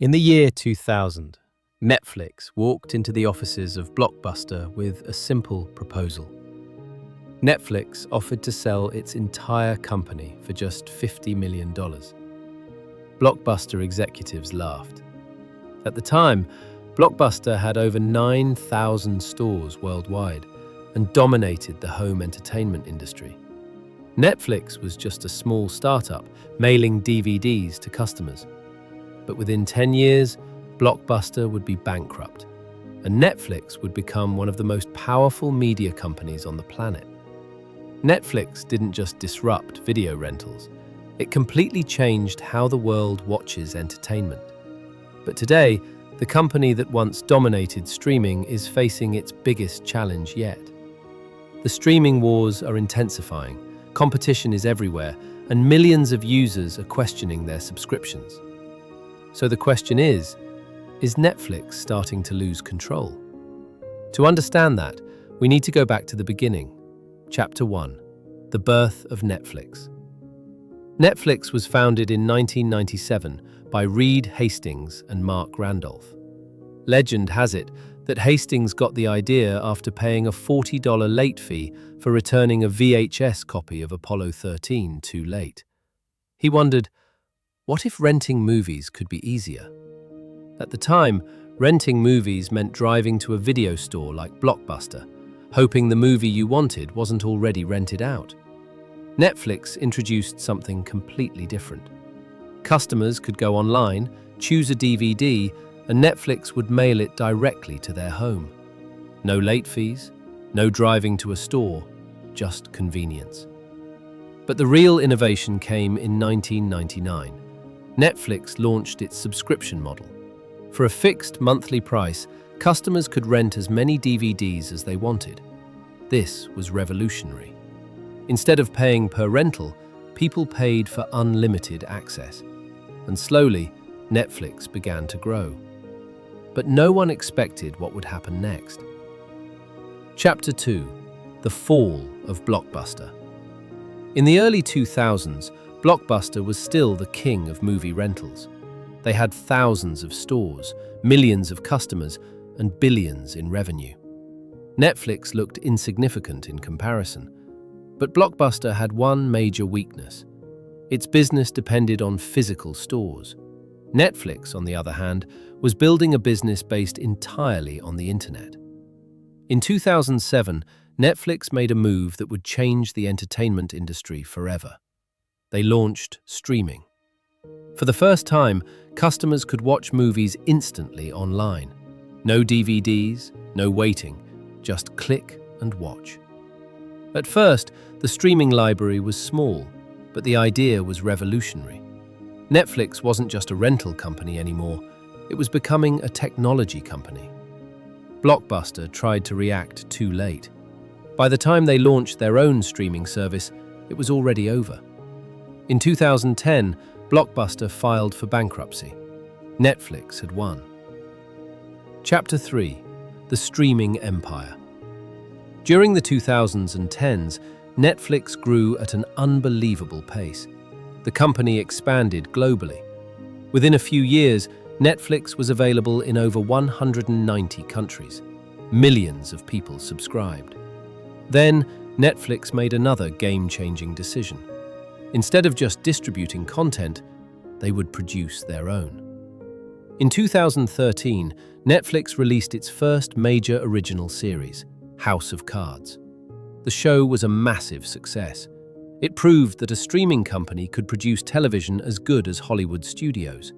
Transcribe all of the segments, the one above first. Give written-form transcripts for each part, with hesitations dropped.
In the year 2000, Netflix walked into the offices of Blockbuster with a simple proposal. Netflix offered to sell its entire company for just $50 million. Blockbuster executives laughed. At the time, Blockbuster had over 9,000 stores worldwide and dominated the home entertainment industry. Netflix was just a small startup, mailing DVDs to customers. But within 10 years, Blockbuster would be bankrupt, and Netflix would become one of the most powerful media companies on the planet. Netflix didn't just disrupt video rentals, it completely changed how the world watches entertainment. But today, the company that once dominated streaming is facing its biggest challenge yet. The streaming wars are intensifying, competition is everywhere, and millions of users are questioning their subscriptions. So the question is Netflix starting to lose control? To understand that, we need to go back to the beginning. Chapter 1. The birth of Netflix. Netflix was founded in 1997 by Reed Hastings and Mark Randolph. Legend has it that Hastings got the idea after paying a $40 late fee for returning a VHS copy of Apollo 13 too late. He wondered, what if renting movies could be easier? At the time, renting movies meant driving to a video store like Blockbuster, hoping the movie you wanted wasn't already rented out. Netflix introduced something completely different. Customers could go online, choose a DVD, and Netflix would mail it directly to their home. No late fees, no driving to a store, just convenience. But the real innovation came in 1999. Netflix launched its subscription model. For a fixed monthly price, customers could rent as many DVDs as they wanted. This was revolutionary. Instead of paying per rental, people paid for unlimited access. And slowly, Netflix began to grow. But no one expected what would happen next. Chapter 2. The Fall of Blockbuster. In the early 2000s, Blockbuster was still the king of movie rentals. They had thousands of stores, millions of customers, and billions in revenue. Netflix looked insignificant in comparison, but Blockbuster had one major weakness. Its business depended on physical stores. Netflix, on the other hand, was building a business based entirely on the internet. In 2007, Netflix made a move that would change the entertainment industry forever. They launched streaming. For the first time, customers could watch movies instantly online. No DVDs, no waiting, just click and watch. At first, the streaming library was small, but the idea was revolutionary. Netflix wasn't just a rental company anymore, it was becoming a technology company. Blockbuster tried to react too late. By the time they launched their own streaming service, it was already over. In 2010, Blockbuster filed for bankruptcy. Netflix had won. Chapter 3. The Streaming Empire. During the 2000s and 10s, Netflix grew at an unbelievable pace. The company expanded globally. Within a few years, Netflix was available in over 190 countries. Millions of people subscribed. Then, Netflix made another game-changing decision. Instead of just distributing content, they would produce their own. In 2013, Netflix released its first major original series, House of Cards. The show was a massive success. It proved that a streaming company could produce television as good as Hollywood studios.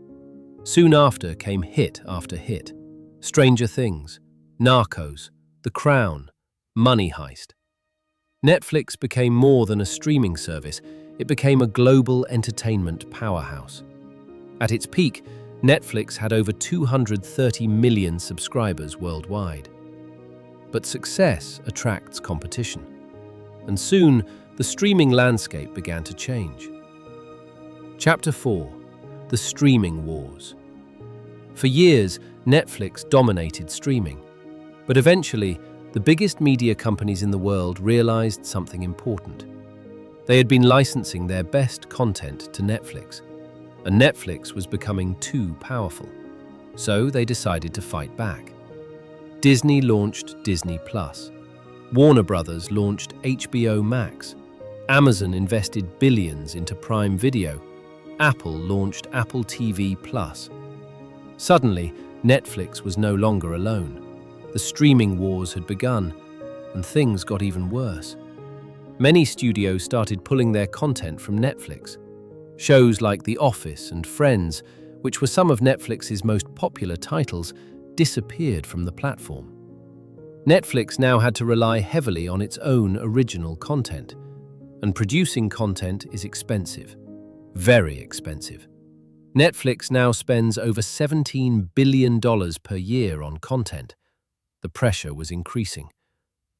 Soon after came hit after hit. Stranger Things, Narcos, The Crown, Money Heist. Netflix became more than a streaming service, it became a global entertainment powerhouse. At its peak, Netflix had over 230 million subscribers worldwide. But success attracts competition. And soon, the streaming landscape began to change. Chapter 4. The Streaming Wars. For years, Netflix dominated streaming. But eventually, the biggest media companies in the world realized something important. They had been licensing their best content to Netflix, and Netflix was becoming too powerful. So they decided to fight back. Disney launched Disney Plus. Warner Brothers launched HBO Max. Amazon invested billions into Prime Video. Apple launched Apple TV Plus. Suddenly, Netflix was no longer alone. The streaming wars had begun, and things got even worse. Many studios started pulling their content from Netflix. Shows like The Office and Friends, which were some of Netflix's most popular titles, disappeared from the platform. Netflix now had to rely heavily on its own original content, and producing content is expensive, very expensive. Netflix now spends over $17 billion per year on content. The pressure was increasing.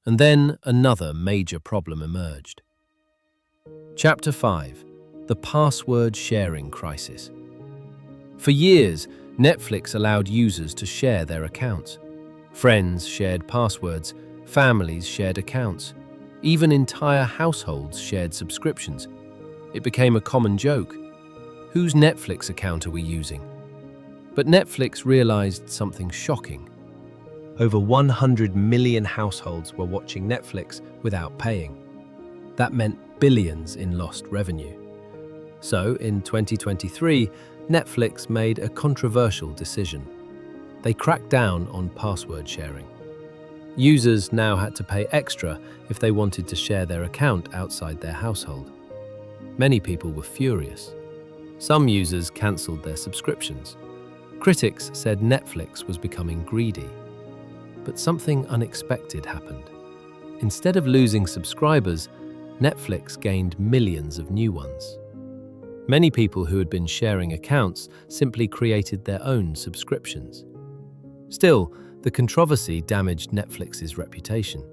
And then another major problem emerged. Chapter 5: The Password Sharing Crisis. For years, Netflix allowed users to share their accounts. Friends shared passwords, families shared accounts, even entire households shared subscriptions. It became a common joke. Whose Netflix account are we using? But Netflix realized something shocking. Over 100 million households were watching Netflix without paying. That meant billions in lost revenue. So, in 2023, Netflix made a controversial decision. They cracked down on password sharing. Users now had to pay extra if they wanted to share their account outside their household. Many people were furious. Some users cancelled their subscriptions. Critics said Netflix was becoming greedy. But something unexpected happened. Instead of losing subscribers, Netflix gained millions of new ones. Many people who had been sharing accounts simply created their own subscriptions. Still, the controversy damaged Netflix's reputation,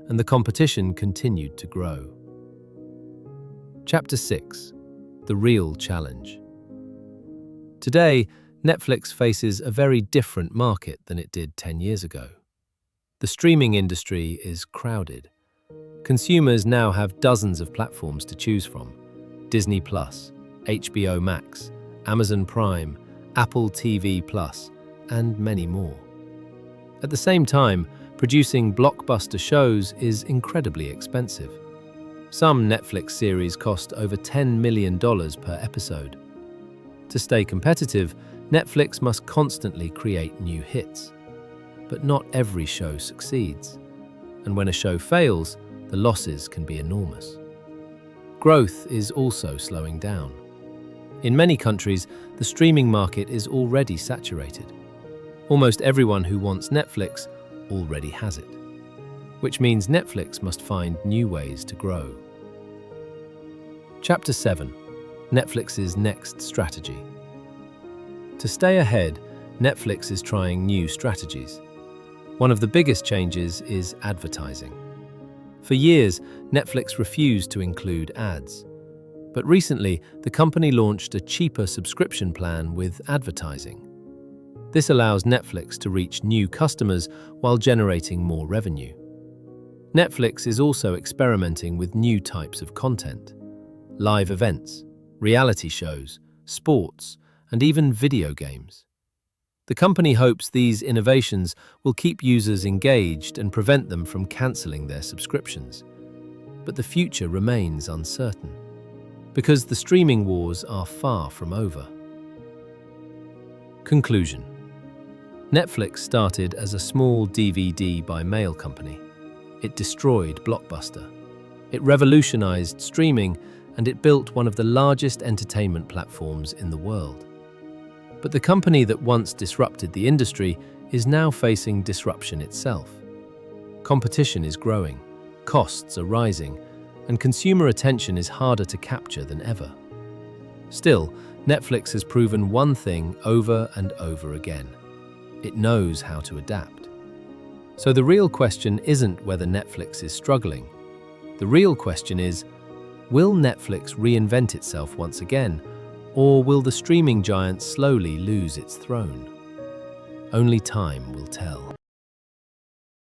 and the competition continued to grow. Chapter 6: The Real Challenge. Today, Netflix faces a very different market than it did 10 years ago. The streaming industry is crowded. Consumers now have dozens of platforms to choose from: Disney Plus, HBO Max, Amazon Prime, Apple TV Plus, and many more. At the same time, producing blockbuster shows is incredibly expensive. Some Netflix series cost over $10 million per episode. To stay competitive, Netflix must constantly create new hits. But not every show succeeds. And when a show fails, the losses can be enormous. Growth is also slowing down. In many countries, the streaming market is already saturated. Almost everyone who wants Netflix already has it, which means Netflix must find new ways to grow. Chapter 7: Netflix's Next Strategy. To stay ahead, Netflix is trying new strategies. One of the biggest changes is advertising. For years, Netflix refused to include ads. But recently, the company launched a cheaper subscription plan with advertising. This allows Netflix to reach new customers while generating more revenue. Netflix is also experimenting with new types of content: live events, reality shows, sports, and even video games. The company hopes these innovations will keep users engaged and prevent them from cancelling their subscriptions. But the future remains uncertain, because the streaming wars are far from over. Conclusion: Netflix started as a small DVD by mail company. It destroyed Blockbuster. It revolutionized streaming, and it built one of the largest entertainment platforms in the world. But the company that once disrupted the industry is now facing disruption itself. Competition is growing, costs are rising, and consumer attention is harder to capture than ever. Still, Netflix has proven one thing over and over again: it knows how to adapt. So the real question isn't whether Netflix is struggling. The real question is, will Netflix reinvent itself once again, or will the streaming giant slowly lose its throne? Only time will tell.